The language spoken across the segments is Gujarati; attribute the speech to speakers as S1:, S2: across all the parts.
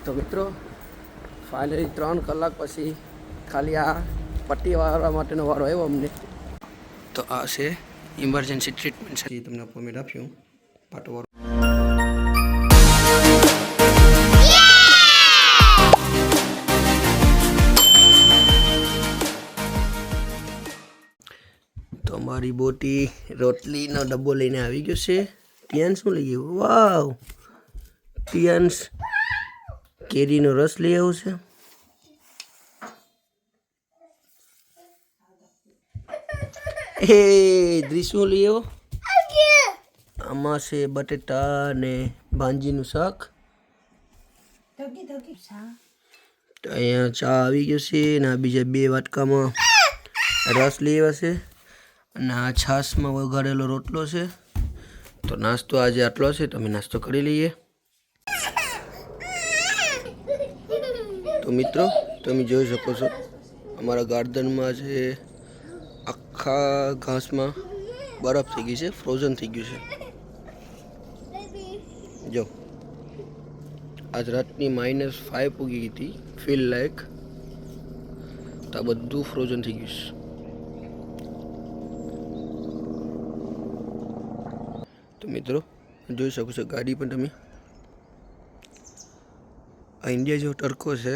S1: તો મિત્રો ફાઇનલી 3 કલાક પછી ખાલી આ પટ્ટી વાળવા માટેનો વારો આવ્યો અમને. તો આ છે ઇમરજન્સી ટ્રીટમેન્ટ છે. તમને અપોઇન્ટમેન્ટ આપ્યું પાટો વાળો. તો મારી બોટી રોટલીનો ડબ્બો લઈને આવી ગયો છે. ટિયાન્સ શું લઈ ગયું? વાવ, ટિયાન્સ કેરીનો રસ લઈ આવ્યો છે. હે દ્રિશુ લઈ આવ્યો. આમાં છે બટેટા ને ભાંજીનું શાક. તો અહીંયા ચા આવી ગયો છે ને આ બીજા 2 વાટકામાં રસ લઈ આવ્યા છે અને આ છાશમાં વઘારેલો રોટલો છે. તો નાસ્તો આજે આટલો છે, તમે નાસ્તો કરી લઈએ. તો મિત્રો તમે જોઈ શકો છો અમારા ગાર્ડનમાં છે આખા ઘાસમાં બરફ થઈ ગઈ છે, ફ્રોઝન થઈ ગયું છે. જો આજ રાતની -5 પૂગી ગઈ હતી, ફીલ લાઈક. તો આ બધું ફ્રોઝન થઈ ગયું છે. તો મિત્રો જોઈ શકો છો ગાડી પણ તમે. આ ઇન્ડિયા જેવો ટર્કો છે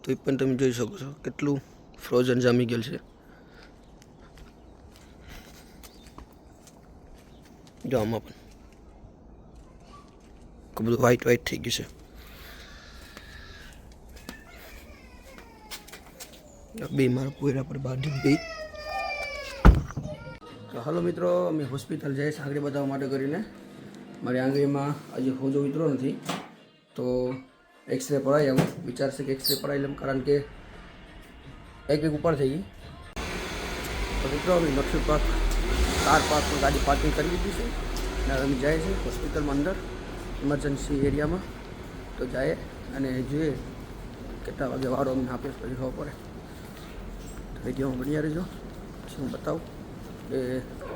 S1: તો એ પણ તમે જોઈ શકો છો કેટલું ફ્રોઝન જામી ગયેલ છે. જો આમાં પણ બધું વ્હાઈટ થઈ ગયું છે. બે મારા પોયરા પર બાંધી ગઈ. તો હાલો મિત્રો, અમે હોસ્પિટલ જઈએ આંગળી બતાવવા માટે કરીને. મારી આંગળીમાં હજી હોજો ઉતરો નથી તો એક્સરે પડાવી આવું. વિચારશે કે એક્સરે પડાવી લઉં કારણ કે એક ઉપર થઈ ગઈ. તો મિત્રો અમે નોટફી પાર્ક કાર પાર્કમાં ગાડી પાર્કિંગ કરી દીધી છે અને અમે જાય છે હોસ્પિટલમાં અંદર ઇમરજન્સી એરિયામાં. તો જાય અને જોઈએ કેટલા વાગે વારો અમને આપે પછી ખબર પડે. તો વિડીયોમાં બન્યા રહેજો, પછી હું બતાવું એ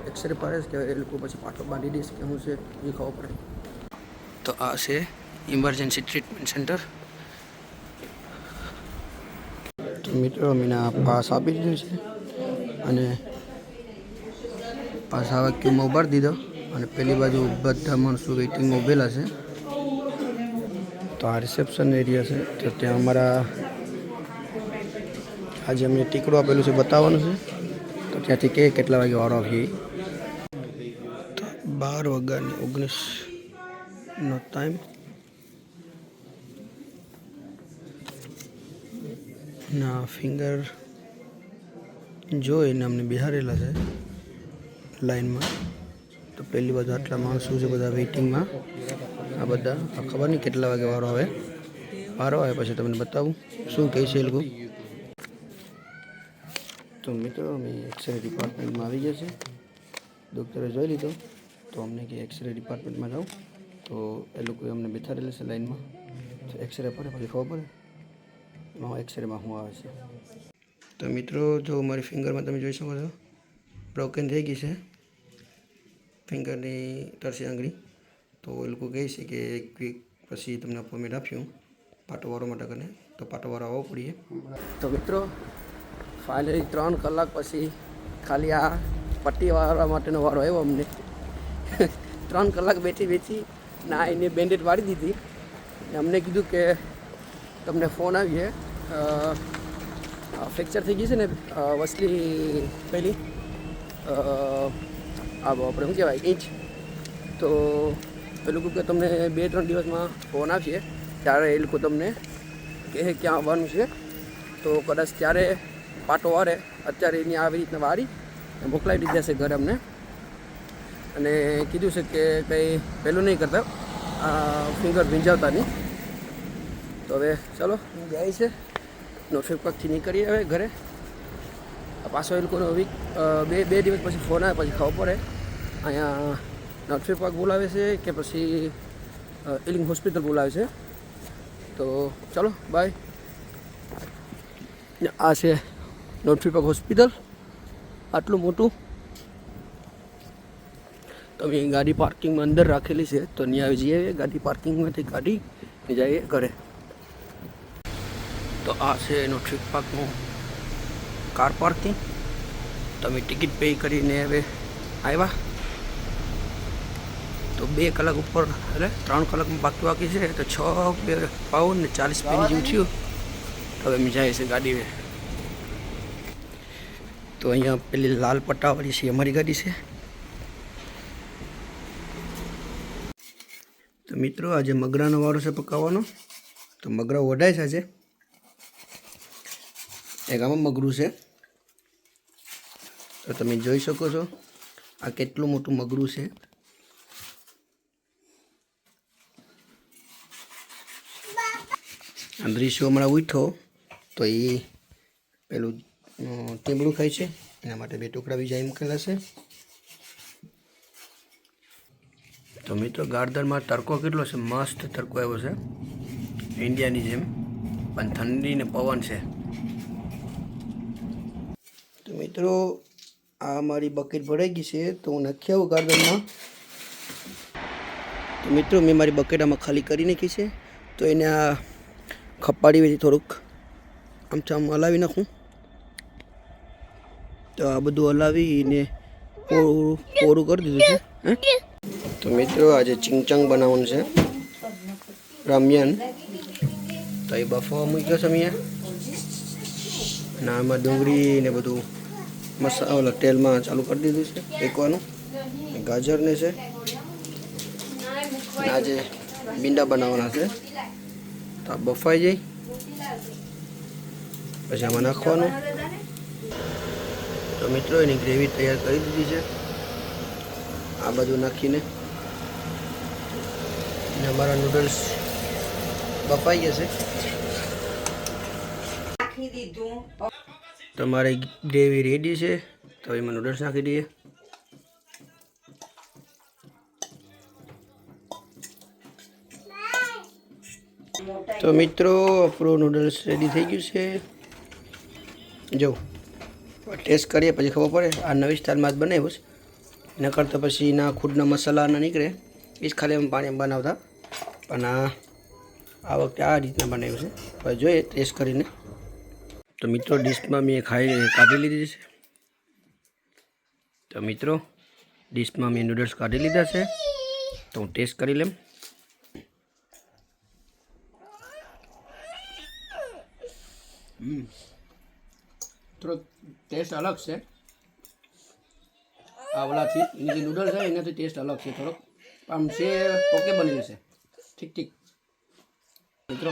S1: એક્સરે પાડે કે એ લોકો પછી પાટો બાંધી દેશે કે શું છે એ ખબર પડે. તો આ છે ઇમરજન્સી ટ્રીટમેન્ટ સેન્ટર. તો મિત્રો અમે પાસ આપી દીધો છે અને પાસ આ વાક્યુમાં ઉભારી દીધો અને પેલી બાજુ બધા માણસો વેઇટિંગમાં ઉભેલા છે. તો આ રિસેપ્શન એરિયા છે. તો ત્યાં અમારા આજે અમને ટીકડું આપેલું છે, બતાવવાનું છે. તો ત્યાંથી કેટલા વાગે વારો આવીએ. તો 12:19 ટાઈમ. ના ફિંગર જોઈને અમને બિહારેલા છે લાઈનમાં. તો પહેલી બાજુ આટલા માણસો છે બધા વેઇટિંગમાં. આ બધા ખબર નહીં કેટલા વાગે વારો આવે. વારો આવે પછી તમને બતાવું શું કહે છે એ લોકો. તો મિત્રો અમે એક્સરે ડિપાર્ટમેન્ટમાં આવી ગયા છે. ડૉક્ટરે જોઈ લીધો તો અમને કે એક્સરે ડિપાર્ટમેન્ટમાં જાઓ. તો એ લોકોએ અમને બેસાડેલા છે લાઈનમાં. તો એક્સરે પડે પછી ખબર પડે એમાં એક્સરેમાં શું આવે છે. તો મિત્રો જો મારી ફિંગરમાં તમે જોઈ શકો છો બ્રોકન થઈ ગઈ છે ફિંગરની ટરસી આંગળી. તો એ લોકો કહે છે કે એક વીક પછી તમને અપોઇન્ટમેન્ટ આપ્યું પાટો વાળવા માટે કરીને. તો પાટો વાળો આવવો પડીએ. તો મિત્રો ફાઇનલી 3 કલાક પછી ખાલી આ પટ્ટી વાળવા માટેનો વારો આવ્યો અમને. 3 કલાક બેઠી ના એને બેન્ડેડ વાળી દીધી. અમને કીધું કે તમને ફોન આવીએ ફ્રેક્ચર થઈ ગઈ છે ને વસલી પહેલી આપણે શું કહેવાય ઇંચ. તો એ લોકો કે તમને 2-3 દિવસમાં ફોન આપીએ ત્યારે એ લોકો તમને કહે ક્યાં આવવાનું છે. તો કદાચ ત્યારે પાટો વારે. અત્યારે એની આવી રીતના વારી મોકલાવી દીધા છે ઘરે અમને અને કીધું છે કે કંઈ પહેલું નહીં કરતા ફિંગર ભીંજાવતા નહીં. તો હવે ચાલો જાય છે નોટફી પાર્કથી નીકળીએ હવે ઘરે. પાછો એ લોકોનો વીક બે દિવસ પછી ફોન આવે પછી ખબર પડે અહીંયા નોટફી પાર્ક બોલાવે છે કે પછી ઇલિંગ હોસ્પિટલ બોલાવે છે. તો ચાલો બાય. આ છે નોટફી પાર્ક હોસ્પિટલ આટલું મોટું. તો અમે ગાડી પાર્કિંગમાં અંદર રાખેલી છે તો ત્યાં આવી જઈએ ગાડી પાર્કિંગમાંથી ગાડી જઈએ ઘરે. તો આ છે એનું ટ્રીક પાર્કનું કાર પાર્કિંગ. તમે ટિકિટ પે કરીને હવે આવ્યા તો 2 કલાક ઉપર એટલે 3 કલાકમાં બાકી છે તો 6 પાઉન્ડ ને 40 પેની જેવું થયું. હવે અમે જાય છે ગાડી. તો અહીંયા પેલી લાલ પટ્ટાવાળી છે અમારી ગાડી છે. તો મિત્રો આજે મગરાનો વારો છે પકાવવાનો. તો મગરા વઢાય છે આજે. એક આમાં મગરું છે તો તમે જોઈ શકો છો આ કેટલું મોટું મગરું છે. આ દૃશ્યો હમણાં ઉઠો તો એ પેલું ટીમડું ખાય છે એના માટે 2 ટુકડા બીજા મૂકેલા છે. તો મિત્રો ગાર્ડનમાં તડકો કેટલો છે, મસ્ત તડકો આવ્યો છે ઇન્ડિયાની જેમ, પણ ઠંડી ને પવન છે. તો મિત્રો આ મારી બકેટ ભરાઈ ગઈ છે તો હું નાખી આવું ગાર્ડનમાં. તો મિત્રો મેં મારી બકેટ આમાં ખાલી કરી નાખી છે તો એને આ ખપાડી થોડુંક આમ હલાવી નાખું. તો આ બધું હલાવીને કોરું કરી દીધું છે. તો મિત્રો આજે ચિંગચંગ બનાવવાનું છે, રામિયન. તો એ બફવા મૂક્યો છે અહીંયા અને આમાં ડુંગળી ને બધું મસાલા તેલમાં ચાલુ કરી દીધું છે શેકવાનું. ગાજરને છે આજે ભીંડા બનાવવાના છે. તો આ બફાઈ જાય પછી આમાં નાખવાનું. તો મિત્રો એની ગ્રેવી તૈયાર કરી દીધી છે આ બધું નાખીને. અને અમારા નૂડલ્સ બફાઈ ગયા છે. તમારી ગ્રેવી રેડી છે તો એમાં નૂડલ્સ નાખી દઈએ. તો મિત્રો આપણું નૂડલ્સ રેડી થઈ ગયું છે. જો ટેસ્ટ કરીએ પછી ખબર પડે. આ નવી સ્ટાઇલમાં જ બનાવ્યું છે, એના કરતાં પછી ના ખુદના મસાલા ના નીકળે એ જ ખાલી અમે પાણી બનાવતા, પણ આ વખતે આ રીતના બનાવ્યું છે. હવે જોઈએ ટેસ્ટ કરીને. તો મિત્રો ડીશમાં મેં કાઢી લીધી છે. તો મિત્રો ડીશમાં મેં નૂડલ્સ કાઢી લીધા છે તો હું ટેસ્ટ કરી લઉં. થોડોક ટેસ્ટ અલગ છે આ ઓલાથી. એની જે નૂડલ્સ છે એનાથી ટેસ્ટ અલગ છે થોડોક, આમ છે ઓકે બની જશે ઠીક. મિત્રો